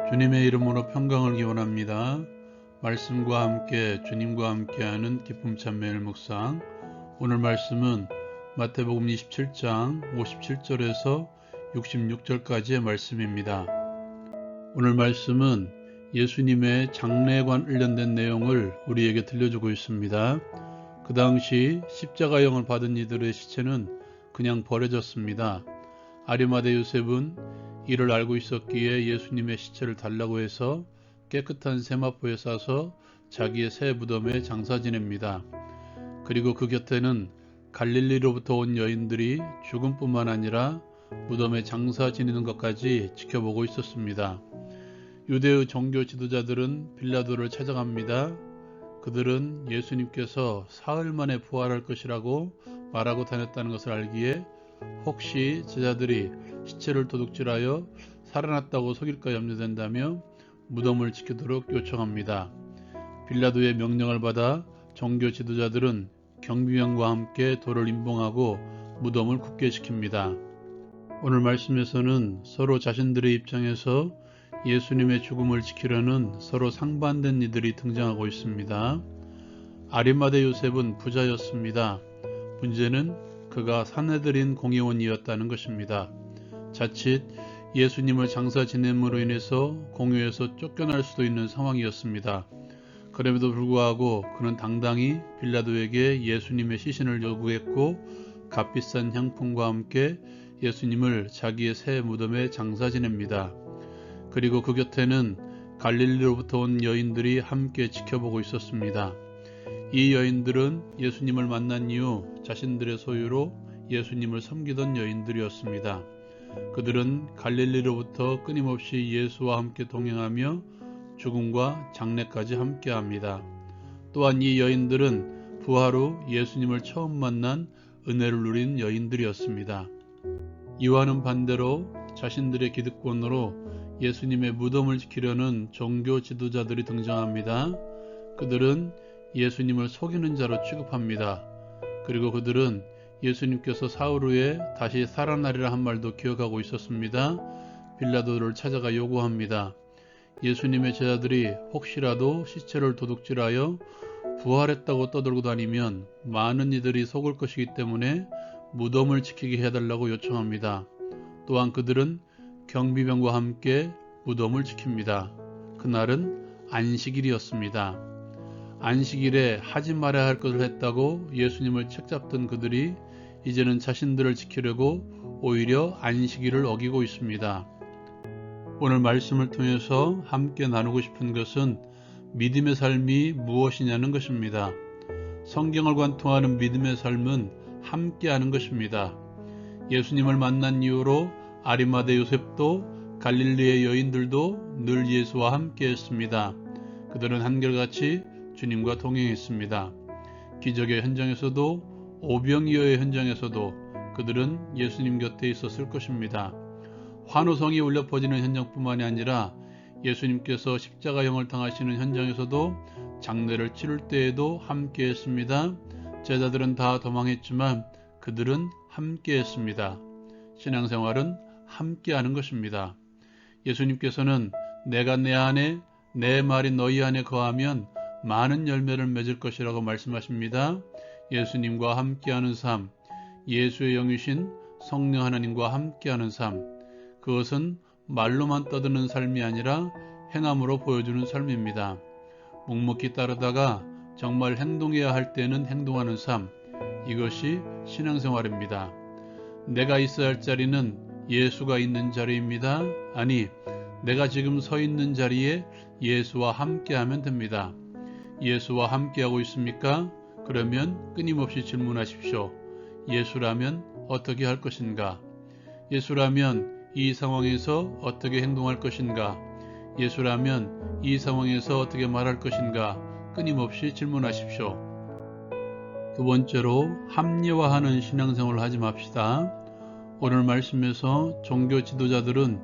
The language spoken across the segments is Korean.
주님의 이름으로 평강을 기원합니다. 말씀과 함께 주님과 함께하는 기쁨 찬매일 묵상. 오늘 말씀은 마태복음 27장 57절에서 66절까지의 말씀입니다. 오늘 말씀은 예수님의 장래에 관련된 내용을 우리에게 들려주고 있습니다. 그 당시 십자가형을 받은 이들의 시체는 그냥 버려졌습니다. 아리마대 요셉은 이를 알고 있었기에 예수님의 시체를 달라고 해서 깨끗한 세마포에 싸서 자기의 새 무덤에 장사 지냅니다. 그리고 그 곁에는 갈릴리로부터 온 여인들이 죽음뿐만 아니라 무덤에 장사 지내는 것까지 지켜보고 있었습니다. 유대의 종교 지도자들은 빌라도를 찾아갑니다. 그들은 예수님께서 사흘 만에 부활할 것이라고 말하고 다녔다는 것을 알기에 혹시 제자들이 시체를 도둑질하여 살아났다고 속일까 염려된다며 무덤을 지키도록 요청합니다. 빌라도의 명령을 받아 종교 지도자들은 경비병과 함께 돌을 임봉하고 무덤을 굳게 지킵니다. 오늘 말씀에서는 서로 자신들의 입장에서 예수님의 죽음을 지키려는 서로 상반된 이들이 등장하고 있습니다. 아리마대 요셉은 부자였습니다. 문제는 그가 사내들인 공회원이었다는 것입니다. 자칫 예수님을 장사 지냄으로 인해서 공회에서 쫓겨날 수도 있는 상황이었습니다. 그럼에도 불구하고 그는 당당히 빌라도에게 예수님의 시신을 요구했고 값비싼 향품과 함께 예수님을 자기의 새 무덤에 장사 지냅니다. 그리고 그 곁에는 갈릴리로부터 온 여인들이 함께 지켜보고 있었습니다. 이 여인들은 예수님을 만난 이후 자신들의 소유로 예수님을 섬기던 여인들이었습니다. 그들은 갈릴리로부터 끊임없이 예수와 함께 동행하며 죽음과 장례까지 함께합니다. 또한 이 여인들은 부활 후 예수님을 처음 만난 은혜를 누린 여인들이었습니다. 이와는 반대로 자신들의 기득권으로 예수님의 무덤을 지키려는 종교 지도자들이 등장합니다. 그들은 예수님을 속이는 자로 취급합니다. 그리고 그들은 예수님께서 사흘 후에 다시 살아나리라 한 말도 기억하고 있었습니다. 빌라도를 찾아가 요구합니다. 예수님의 제자들이 혹시라도 시체를 도둑질하여 부활했다고 떠들고 다니면 많은 이들이 속을 것이기 때문에 무덤을 지키게 해달라고 요청합니다. 또한 그들은 경비병과 함께 무덤을 지킵니다. 그날은 안식일이었습니다. 안식일에 하지 말아야 할 것을 했다고 예수님을 책잡던 그들이 이제는 자신들을 지키려고 오히려 안식일을 어기고 있습니다. 오늘 말씀을 통해서 함께 나누고 싶은 것은 믿음의 삶이 무엇이냐는 것입니다. 성경을 관통하는 믿음의 삶은 함께하는 것입니다. 예수님을 만난 이후로 아리마대 요셉도 갈릴리의 여인들도 늘 예수와 함께했습니다. 그들은 한결같이 주님과 동행했습니다. 기적의 현장에서도 오병이어의 현장에서도 그들은 예수님 곁에 있었을 것입니다. 환호성이 울려 퍼지는 현장뿐만이 아니라 예수님께서 십자가형을 당하시는 현장에서도 장례를 치를 때에도 함께했습니다. 제자들은 다 도망했지만 그들은 함께했습니다. 신앙생활은 함께하는 것입니다. 예수님께서는 내가 내 안에 내 말이 너희 안에 거하면 많은 열매를 맺을 것이라고 말씀하십니다. 예수님과 함께하는 삶, 예수의 영이신 성령 하나님과 함께하는 삶, 그것은 말로만 떠드는 삶이 아니라 행함으로 보여주는 삶입니다. 묵묵히 따르다가 정말 행동해야 할 때는 행동하는 삶, 이것이 신앙생활입니다. 내가 있어야 할 자리는 예수가 있는 자리입니다. 아니, 내가 지금 서 있는 자리에 예수와 함께하면 됩니다. 예수와 함께하고 있습니까? 그러면 끊임없이 질문하십시오. 예수라면 어떻게 할 것인가? 예수라면 이 상황에서 어떻게 행동할 것인가? 예수라면 이 상황에서 어떻게 말할 것인가? 끊임없이 질문하십시오. 두 번째로 합리화하는 신앙생활을 하지 맙시다. 오늘 말씀에서 종교 지도자들은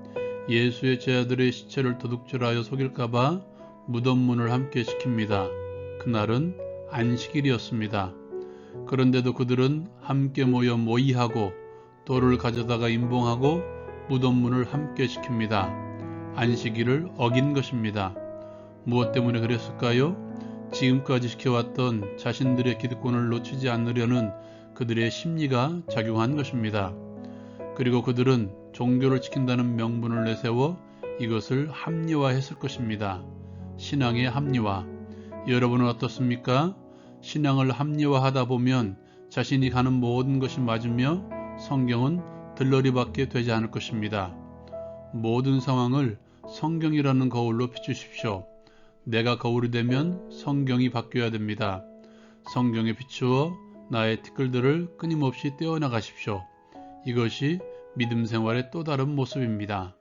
예수의 제자들의 시체를 도둑질하여 속일까봐 무덤 문을 함께 지킵니다. 그날은 안식일이었습니다. 그런데도 그들은 함께 모여 모의하고 돌을 가져다가 임봉하고 무덤 문을 함께 지킵니다. 안식일을 어긴 것입니다. 무엇 때문에 그랬을까요? 지금까지 지켜왔던 자신들의 기득권을 놓치지 않으려는 그들의 심리가 작용한 것입니다. 그리고 그들은 종교를 지킨다는 명분을 내세워 이것을 합리화했을 것입니다. 신앙의 합리화. 여러분은 어떻습니까? 신앙을 합리화하다 보면 자신이 가는 모든 것이 맞으며 성경은 들러리밖에 되지 않을 것입니다. 모든 상황을 성경이라는 거울로 비추십시오. 내가 거울이 되면 성경이 바뀌어야 됩니다. 성경에 비추어 나의 티끌들을 끊임없이 떼어나가십시오. 이것이 믿음 생활의 또 다른 모습입니다.